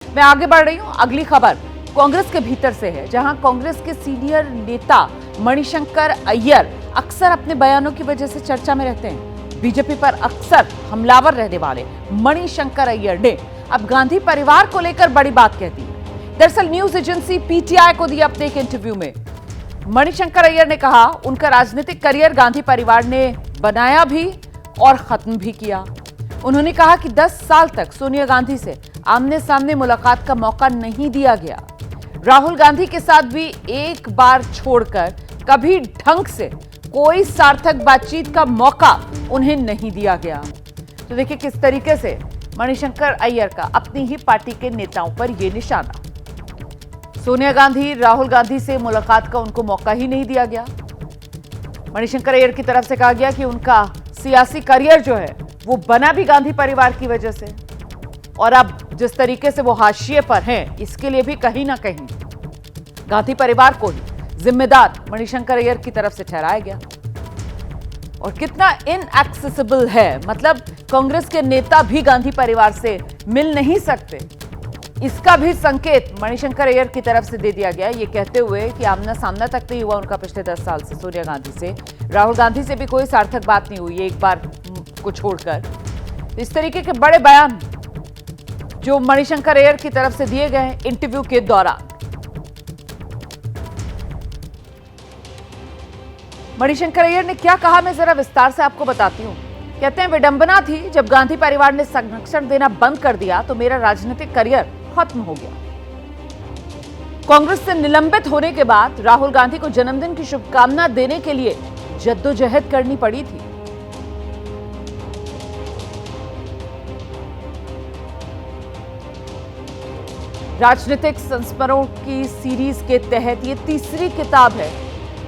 मैं आगे बढ़ रही हूं। अगली खबर कांग्रेस के भीतर से है, जहां कांग्रेस के सीनियर नेता मणिशंकर अय्यर अक्सर अपने बयानों की वजह से चर्चा में रहते हैं। बीजेपी पर अक्सर हमलावर रहने वाले मणिशंकर अय्यर ने अब गांधी परिवार को लेकर बड़ी बात कह दी। दरअसल न्यूज एजेंसी पीटीआई को दिए अपने एक इंटरव्यू में मणिशंकर अय्यर ने कहा, उनका राजनीतिक करियर गांधी परिवार ने बनाया भी और खत्म भी किया। उन्होंने कहा कि 10 साल तक सोनिया गांधी से आमने सामने मुलाकात का मौका नहीं दिया गया। राहुल गांधी के साथ भी एक बार छोड़कर कभी ढंग से कोई सार्थक बातचीत का मौका उन्हें नहीं दिया गया। तो देखिए किस तरीके से मणिशंकर अय्यर का अपनी ही पार्टी के नेताओं पर यह निशाना। सोनिया गांधी, राहुल गांधी से मुलाकात का उनको मौका ही नहीं दिया गया। मणिशंकर अय्यर की तरफ से कहा गया कि उनका सियासी करियर जो है वो बना भी गांधी परिवार की वजह से, और अब जिस तरीके से वो हाशिए पर हैं, इसके लिए भी कहीं ना कहीं गांधी परिवार को ही जिम्मेदार मणिशंकर अय्यर की तरफ से ठहराया गया। और कितना इनएक्सेसिबल है, मतलब कांग्रेस के नेता भी गांधी परिवार से मिल नहीं सकते, इसका भी संकेत मणिशंकर अय्यर की तरफ से दे दिया गया, ये कहते हुए कि आमना सामना तक नहीं हुआ उनका पिछले 10 साल से सोनिया गांधी से। राहुल गांधी से भी कोई सार्थक बात नहीं हुई एक बार को छोड़कर। तो इस तरीके के बड़े बयान जो मणिशंकर अय्यर की तरफ से दिए गए इंटरव्यू के दौरान। मणिशंकर अय्यर ने क्या कहा, मैं जरा विस्तार से आपको बताती हूं। कहते हैं, विडंबना थी जब गांधी परिवार ने संरक्षण देना बंद कर दिया तो मेरा राजनीतिक करियर खत्म हो गया। कांग्रेस से निलंबित होने के बाद राहुल गांधी को जन्मदिन की शुभकामना देने के लिए जद्दोजहद करनी पड़ी थी। राजनीतिक संस्मरणों की सीरीज के तहत ये तीसरी किताब है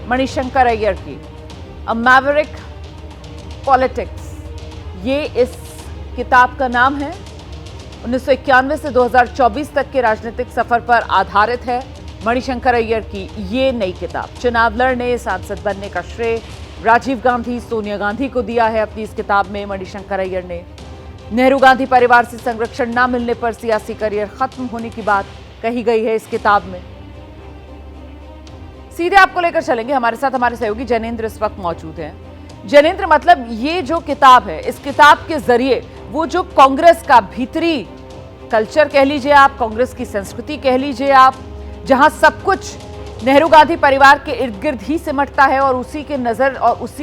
मणिशंकर अय्यर की, अ मैवरिक पॉलिटिक्स। ये इस किताब का नाम है। 1991 से 2024 तक के राजनीतिक सफर पर आधारित है मणिशंकर अय्यर की ये नई किताब। चुनाव लड़ने, सांसद बनने का श्रेय राजीव गांधी, सोनिया गांधी को दिया है अपनी इस किताब में मणिशंकर अय्यर ने। नेहरू गांधी परिवार से संरक्षण न मिलने पर सियासी करियर खत्म होने की बात कही गई है इस किताब में। सीधे आपको लेकर चलेंगे, हमारे साथ हमारे सहयोगी जैनेंद्र इस वक्त मौजूद हैं। जैनेंद्र, मतलब ये जो किताब है, इस किताब के जरिए वो जो कांग्रेस का भीतरी कल्चर कह लीजिए आप, कांग्रेस की संस्कृति कह लीजिए आप, जहां सब कुछ नेहरू गांधी परिवार के इर्द गिर्द ही सिमटता है और उसी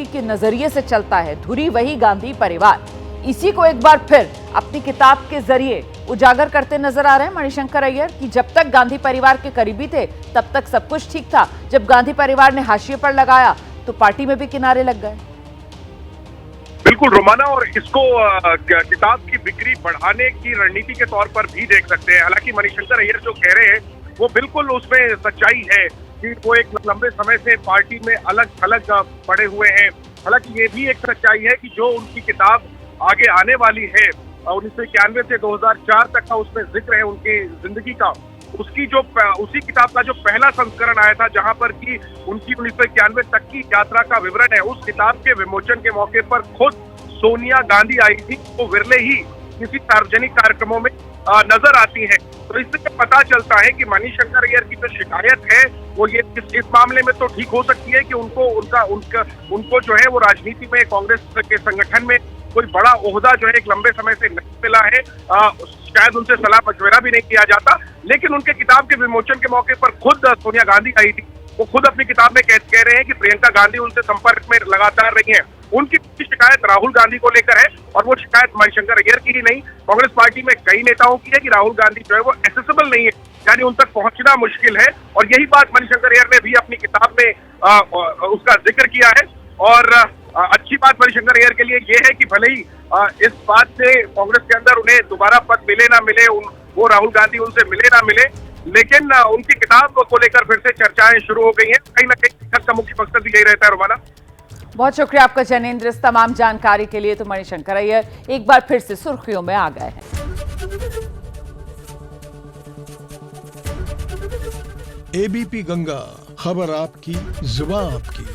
के नजरिए से चलता है, धुरी वही गांधी परिवार, इसी को एक बार फिर अपनी किताब के जरिए उजागर करते नजर आ रहे हैं मणिशंकर अय्यर कि जब तक गांधी परिवार के करीबी थे तब तक सब कुछ ठीक था, जब गांधी परिवार ने हाशिए पर लगाया तो पार्टी में भी किनारे लग गए। बिल्कुल रोमाना, और इसको किताब की बिक्री बढ़ाने की रणनीति के तौर पर भी देख सकते हैं। हालांकि मणिशंकर अय्यर जो कह रहे हैं वो बिल्कुल उसमें सच्चाई है कि वो एक लंबे समय से पार्टी में अलग थलग पड़े हुए हैं। हालांकि ये भी एक सच्चाई है कि जो उनकी किताब आगे आने वाली है 1991 से 2004 तक का उसमें जिक्र है उनकी जिंदगी का, उसी किताब का जो पहला संस्करण आया था जहां पर कि उनकी 1991 तक की यात्रा का विवरण है, उस किताब के विमोचन के मौके पर खुद सोनिया गांधी आई थी, वो विरले ही किसी सार्वजनिक कार्यक्रमों में नजर आती है। तो इससे पता चलता है कि मणिशंकर अय्यर की जो शिकायत है वो ये इस मामले में तो ठीक हो सकती है कि उनको जो है वो राजनीति में, कांग्रेस के संगठन में कोई बड़ा ओहदा जो है एक लंबे समय से नहीं मिला है, शायद उनसे सलाह मशवरा भी नहीं किया जाता। लेकिन उनके किताब के विमोचन के मौके पर खुद सोनिया गांधी आई थी, वो खुद अपनी किताब में कह रहे हैं कि प्रियंका गांधी उनसे संपर्क में लगातार रही हैं। उनकी शिकायत राहुल गांधी को लेकर है, और वो शिकायत मणिशंकर अय्यर की ही नहीं, कांग्रेस पार्टी में कई नेताओं की है कि राहुल गांधी जो है वो एक्सेसिबल नहीं है, यानी उन तक पहुंचना मुश्किल है। और यही बात मणिशंकर अय्यर ने भी अपनी किताब में उसका जिक्र किया है। और अच्छी बात मणिशंकर अय्यर के लिए ये है कि भले ही इस बात से कांग्रेस के अंदर उन्हें दोबारा पद मिले ना मिले, वो राहुल गांधी उनसे मिले ना मिले, लेकिन उनकी किताब को लेकर फिर से चर्चाएं शुरू हो गई हैं। कहीं ना कहीं का मुख्य मकसद यही रहता है। रोमाना, बहुत शुक्रिया आपका जैनेंद्र इस तमाम जानकारी के लिए। तो मणिशंकर अय्यर एक बार फिर से सुर्खियों में आ गए हैं। एबीपी गंगा, खबर आपकी, जुबान आपकी।